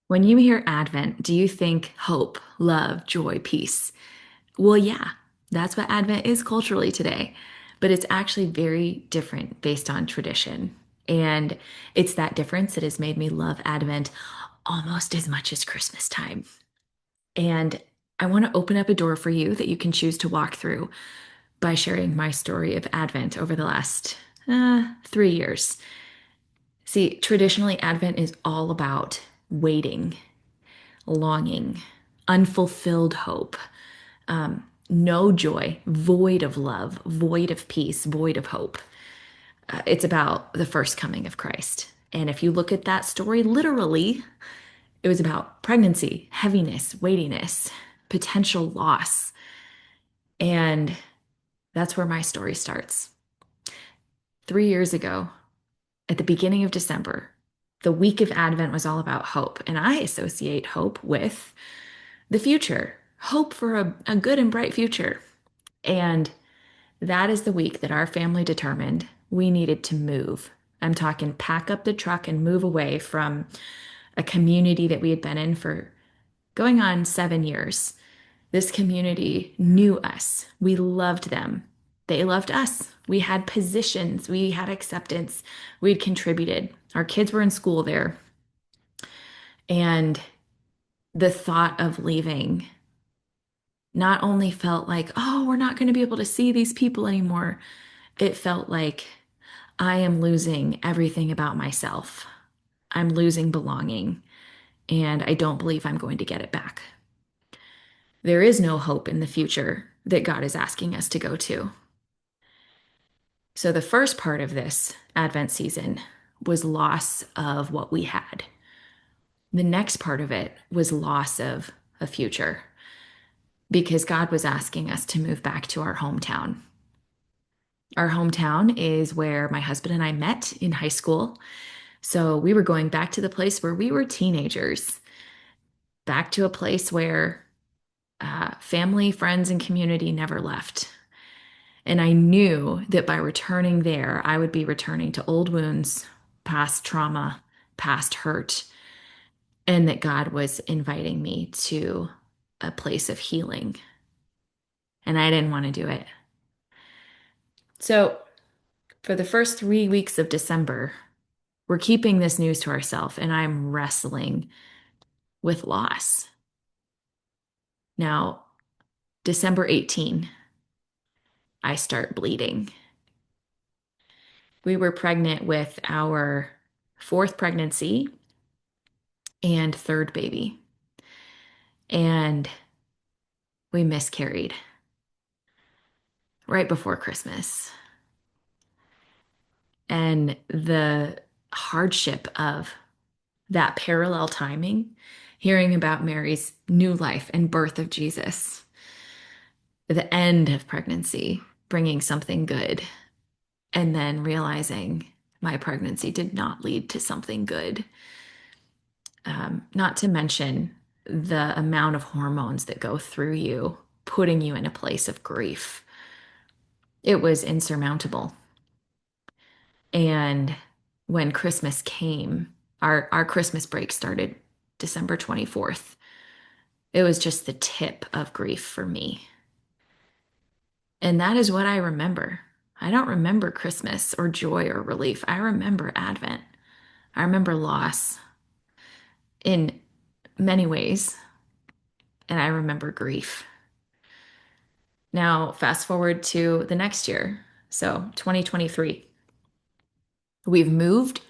When you hear Advent, do you think hope, love, joy, peace? Well, yeah, that's what Advent is culturally today, but it's actually very different based on tradition. And it's that difference that has made me love Advent almost as much as Christmas time. And I want to open up a door for you that you can choose to walk through by sharing my story of Advent over the last 3 years. See, traditionally, Advent is all about waiting, longing, unfulfilled hope, no joy, void of love, void of peace, void of hope. It's about the first coming of Christ. And if you look at that story literally, it was about pregnancy, heaviness, weightiness, potential loss. And that's where my story starts. 3 years ago, at the beginning of December, the week of Advent was all about hope. And I associate hope with the future, hope for a good and bright future. And that is the week that our family determined we needed to move. I'm talking pack up the truck and move away from a community that we had been in for going on 7 years. This community knew us. We loved them. They loved us. We had positions. We had acceptance. We'd contributed. Our kids were in school there. And the thought of leaving not only felt like, oh, we're not going to be able to see these people anymore, it felt like I am losing everything about myself. I'm losing belonging, and I don't believe I'm going to get it back. There is no hope in the future that God is asking us to go to. So, the first part of this Advent season was loss of what we had. The next part of it was loss of a future because God was asking us to move back to our hometown. Our hometown is where my husband and I met in high school. So we were going back to the place where we were teenagers, back to a place where family, friends, and community never left. And I knew that by returning there, I would be returning to old wounds, past trauma, past hurt, and that God was inviting me to a place of healing. And I didn't want to do it. So for the first 3 weeks of December, we're keeping this news to ourselves, and I'm wrestling with loss. Now, December 18, I start bleeding. We were pregnant with our fourth pregnancy and third baby, and we miscarried right before Christmas. And the hardship of that parallel timing, hearing about Mary's new life and birth of Jesus, the end of pregnancy, bringing something good, and then realizing my pregnancy did not lead to something good. Not to mention the amount of hormones that go through you, putting you in a place of grief. It was insurmountable. And when Christmas came, our Christmas break started December 24th. It was just the tip of grief for me. And that is what I remember. I don't remember Christmas or joy or relief. I remember Advent. I remember loss in many ways, and I remember grief. Now, fast forward to the next year. So, 2023. We've moved.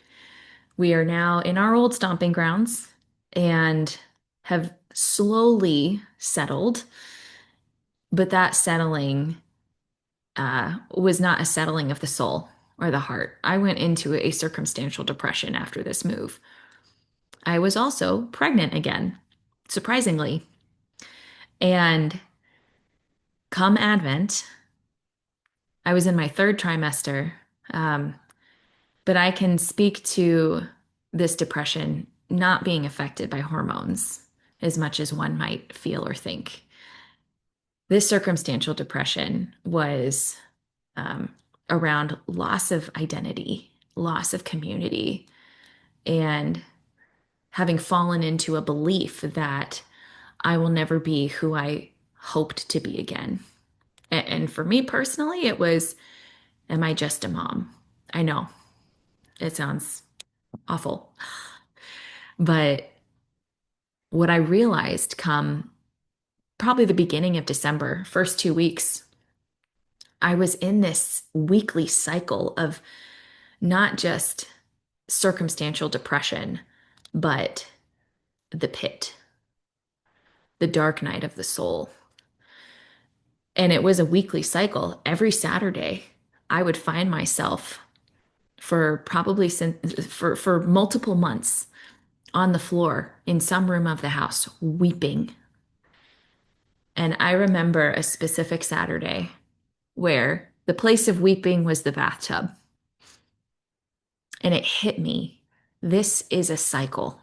We are now in our old stomping grounds and have slowly settled, but that settling was not a settling of the soul or the heart. I went into a circumstantial depression after this move. I was also pregnant again, surprisingly. And come Advent, I was in my third trimester, um, but I can speak to this depression not being affected by hormones as much as one might feel or think. This circumstantial depression was um, around loss of identity, loss of community, and having fallen into a belief that I will never be who I hoped to be again. And for me personally, it was, am I just a mom? I know it sounds awful, but what I realized come probably the beginning of December, first 2 weeks, I was in this weekly cycle of not just circumstantial depression, but the pit, the dark night of the soul. And it was a weekly cycle. Every Saturday, I would find myself for probably for multiple months on the floor in some room of the house weeping. And I remember a specific Saturday where the place of weeping was the bathtub. And it hit me. This is a cycle.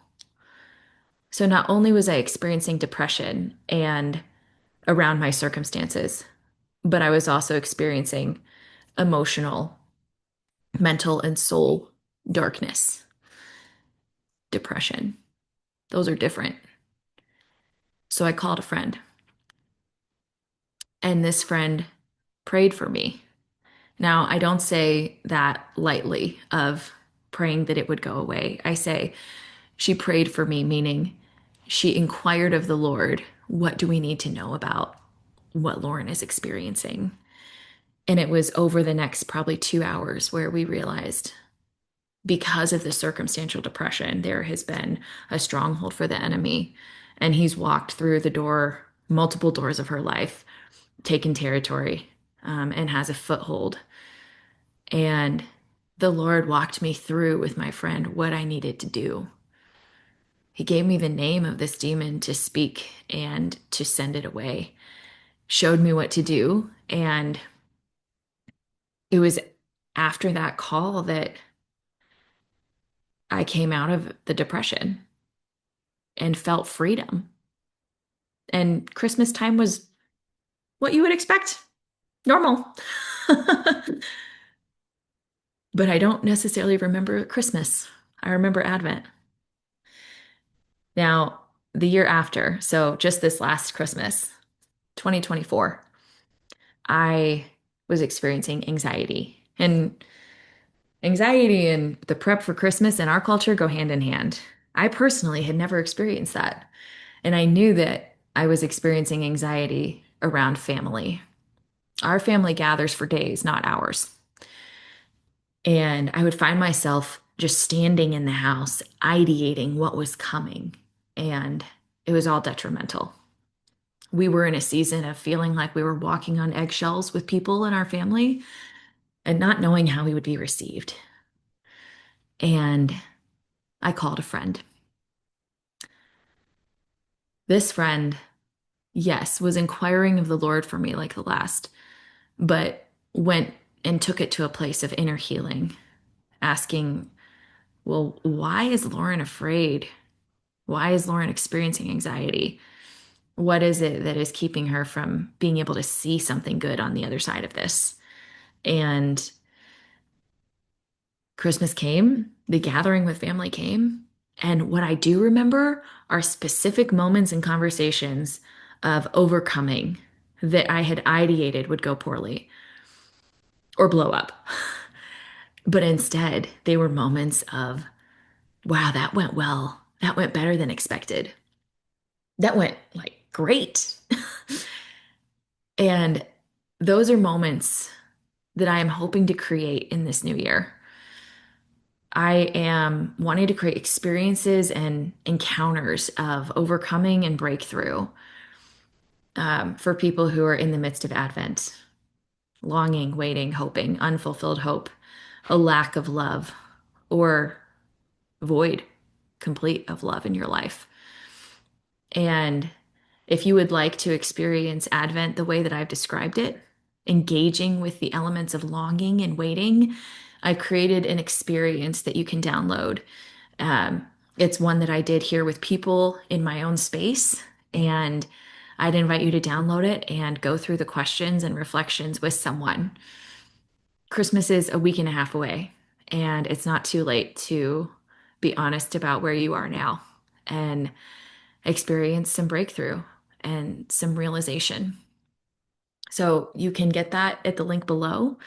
So not only was I experiencing depression and around my circumstances, but I was also experiencing emotional, mental, and soul darkness, depression. Those are different. So I called a friend, and this friend prayed for me. Now, I don't say that lightly of praying that it would go away. I say she prayed for me, meaning she inquired of the Lord, what do we need to know about what Lauren is experiencing? And it was over the next probably 2 hours where we realized because of the circumstantial depression, there has been a stronghold for the enemy. And he's walked through the door, multiple doors of her life, taken territory, and has a foothold. And the Lord walked me through with my friend what I needed to do. He gave me the name of this demon to speak and to send it away, showed me what to do. And it was after that call that I came out of the depression and felt freedom. And Christmas time was what you would expect, normal. But I don't necessarily remember Christmas. I remember Advent. Now, the year after, so just this last Christmas, 2024, I was experiencing anxiety. And anxiety and the prep for Christmas in our culture go hand in hand. I personally had never experienced that. And I knew that I was experiencing anxiety around family. Our family gathers for days, not hours. And I would find myself just standing in the house, ideating what was coming. And it was all detrimental. We were in a season of feeling like we were walking on eggshells with people in our family and not knowing how we would be received. And I called a friend. This friend, yes, was inquiring of the Lord for me like the last, but went and took it to a place of inner healing, asking, well, why is Lauren afraid? Why is Lauren experiencing anxiety? What is it that is keeping her from being able to see something good on the other side of this? And Christmas came, the gathering with family came. And what I do remember are specific moments and conversations of overcoming that I had ideated would go poorly or blow up. But instead, they were moments of, wow, that went well. That went better than expected. That went like great. And those are moments that I am hoping to create in this new year. I am wanting to create experiences and encounters of overcoming and breakthrough for people who are in the midst of Advent, longing, waiting, hoping, unfulfilled hope, a lack of love, or void complete of love in your life. And if you would like to experience Advent the way that I've described it, engaging with the elements of longing and waiting, I've created an experience that you can download. It's one that I did here with people in my own space, and I'd invite you to download it and go through the questions and reflections with someone. Christmas is a week and a half away, and it's not too late to be honest about where you are now. and experience some breakthrough and some realization. So you can get that at the link below.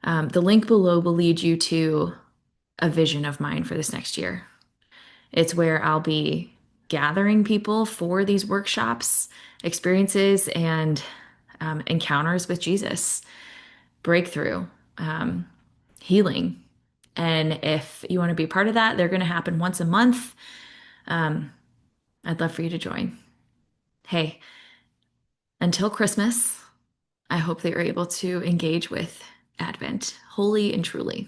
The link below will lead you to a vision of mine for this next year. It's where I'll be gathering people for these workshops, experiences, and encounters with Jesus, breakthrough, um, healing. And if you want to be part of that, they're going to happen once a month. Um, I'd love for you to join. Hey, until Christmas, I hope that you're able to engage with Advent wholly and truly.